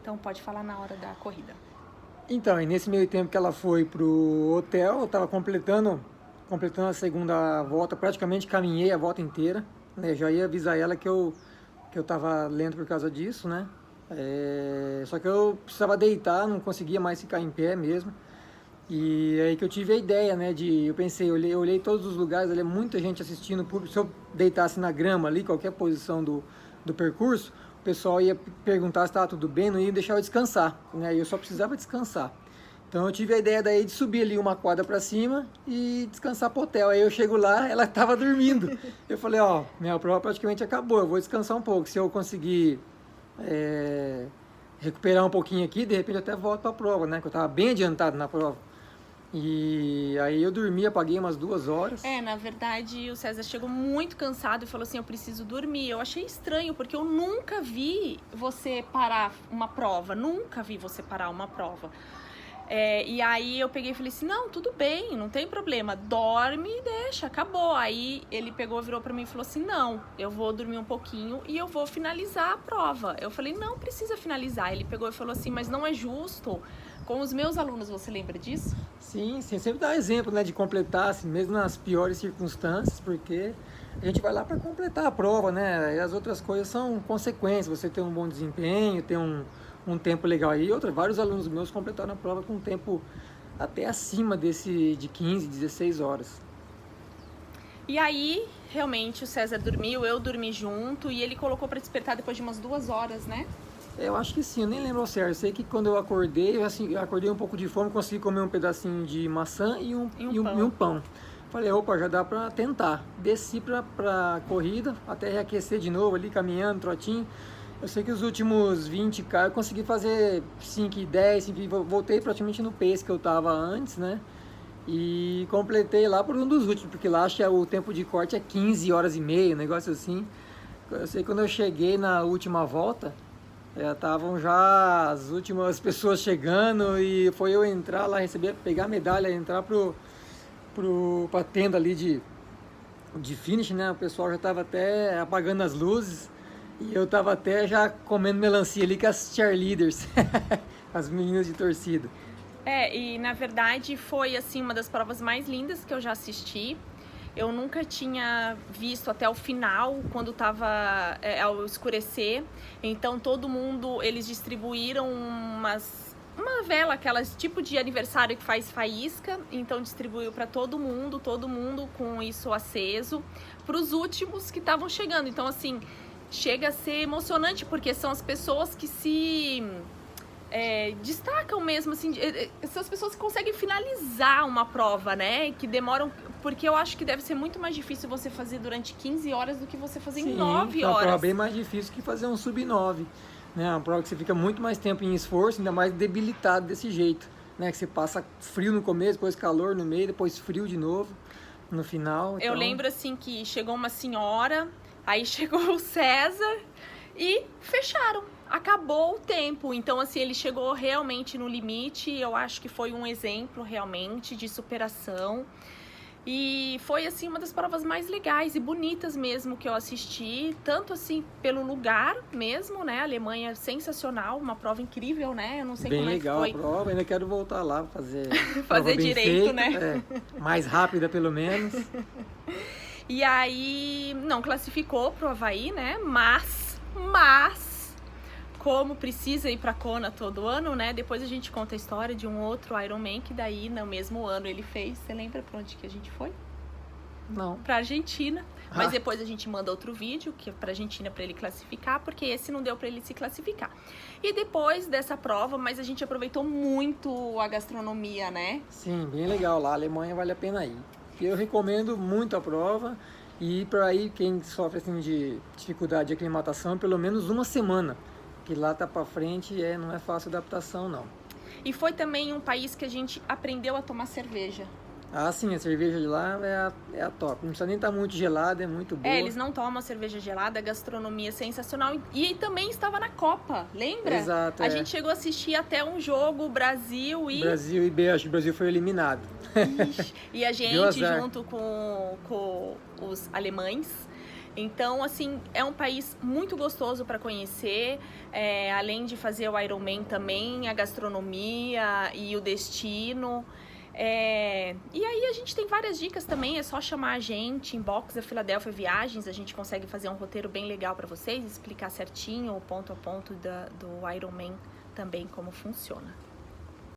Então pode falar na hora da corrida. Então, e nesse meio tempo que ela foi pro hotel, eu estava completando a segunda volta, praticamente caminhei a volta inteira, né? Já ia avisar ela que eu estava lento por causa disso, né? Só que eu precisava deitar, não conseguia mais ficar em pé mesmo. E aí que eu tive a ideia, né? Eu pensei, eu olhei todos os lugares, olhei muita gente assistindo, se eu deitasse na grama ali, qualquer posição do percurso, o pessoal ia perguntar se estava tudo bem, não ia deixar eu descansar, né? E eu só precisava descansar. Então eu tive a ideia daí de subir ali uma quadra para cima e descansar pro hotel. Aí eu chego lá, ela estava dormindo. Eu falei, ó, minha prova praticamente acabou, eu vou descansar um pouco. Se eu conseguir recuperar um pouquinho aqui, de repente eu até volto para a prova, né? Que eu estava bem adiantado na prova. E aí eu dormi, apaguei umas 2 horas. Na verdade, o César chegou muito cansado e falou assim, eu preciso dormir. Eu achei estranho, porque eu nunca vi você parar uma prova. Nunca vi você parar uma prova. E aí eu peguei e falei assim, não, tudo bem, não tem problema, dorme e deixa, acabou. Aí ele pegou, virou pra mim e falou assim, não, eu vou dormir um pouquinho e eu vou finalizar a prova. Eu falei, não precisa finalizar. Ele pegou e falou assim, mas não é justo com os meus alunos, você lembra disso? Sim, sim, sempre dá exemplo, né, de completar, assim, mesmo nas piores circunstâncias, porque a gente vai lá para completar a prova, né, e as outras coisas são consequências, você ter um bom desempenho, ter um tempo legal aí. Vários alunos meus completaram a prova com um tempo até acima de 15, 16 horas. E aí, realmente, o César dormiu, eu dormi junto e ele colocou para despertar depois de umas 2 horas, né? Eu acho que sim, eu nem lembro ao certo. Eu sei que quando eu acordei, eu acordei um pouco de fome, consegui comer um pedacinho de maçã e um pão. Falei, opa, já dá pra tentar. Desci pra corrida, até reaquecer de novo ali, caminhando, trotinho. Eu sei que os últimos 20K eu consegui fazer 5 e 10, 5 e voltei praticamente no pace que eu tava antes, né? E completei lá por um dos últimos, porque lá acho que o tempo de corte é 15 horas e meia, um negócio assim. Eu sei que quando eu cheguei na última volta, estavam já as últimas pessoas chegando e foi eu entrar lá, pegar a medalha, entrar pra tenda ali de finish, né? O pessoal já estava até apagando as luzes e eu estava até já comendo melancia ali com as cheerleaders, as meninas de torcida. E na verdade foi assim uma das provas mais lindas que eu já assisti. Eu nunca tinha visto até o final, quando estava ao escurecer. Então todo mundo, eles distribuíram uma vela, aquelas tipo de aniversário que faz faísca. Então distribuiu para todo mundo com isso aceso, para os últimos que estavam chegando. Então assim, chega a ser emocionante, porque são as pessoas que se destacam mesmo, assim, são as pessoas que conseguem finalizar uma prova, né, que demoram, porque eu acho que deve ser muito mais difícil você fazer durante 15 horas do que você fazer em 9 É uma horas. prova bem mais difícil que fazer um sub-9, né, uma prova que você fica muito mais tempo em esforço, ainda mais debilitado desse jeito, né, que você passa frio no começo, depois calor no meio, depois frio de novo no final. Eu lembro, assim, que chegou uma senhora, aí chegou o César e fecharam. Acabou o tempo, então assim, ele chegou realmente no limite. Eu acho que foi um exemplo realmente de superação e foi assim uma das provas mais legais e bonitas mesmo que eu assisti, tanto assim pelo lugar mesmo, né? A Alemanha é sensacional, uma prova incrível, né? Eu não sei bem como legal é que foi. a prova, ainda quero voltar lá fazer fazer direito, feita, né? Mais rápida pelo menos. E aí não classificou pro Havaí, né? Mas como precisa ir pra Kona todo ano, né? Depois a gente conta a história de um outro Ironman que daí no mesmo ano ele fez. Você lembra pra onde que a gente foi? Não. Pra Argentina. Mas depois a gente manda outro vídeo que é pra Argentina pra ele classificar, porque esse não deu pra ele se classificar. E depois dessa prova, mas a gente aproveitou muito a gastronomia, né? Sim, bem legal lá. A Alemanha vale a pena ir. Eu recomendo muito a prova. E para ir, quem sofre assim, de dificuldade de aclimatação, pelo menos uma semana. Que lá tá para frente não é fácil adaptação, não. E foi também um país que a gente aprendeu a tomar cerveja. Ah, sim, a cerveja de lá é a top. Não precisa nem estar muito gelada, é muito boa. Eles não tomam cerveja gelada, a gastronomia é sensacional. E também estava na Copa, lembra? Exato. A gente chegou a assistir até um jogo, Brasil e acho que o Brasil foi eliminado. Ixi, e a gente junto com os alemães. Então, assim, é um país muito gostoso para conhecer, além de fazer o Ironman também, a gastronomia e o destino. E aí a gente tem várias dicas também, é só chamar a gente, inbox da Philadelphia Viagens, a gente consegue fazer um roteiro bem legal para vocês, explicar certinho, ponto a ponto do Ironman também como funciona.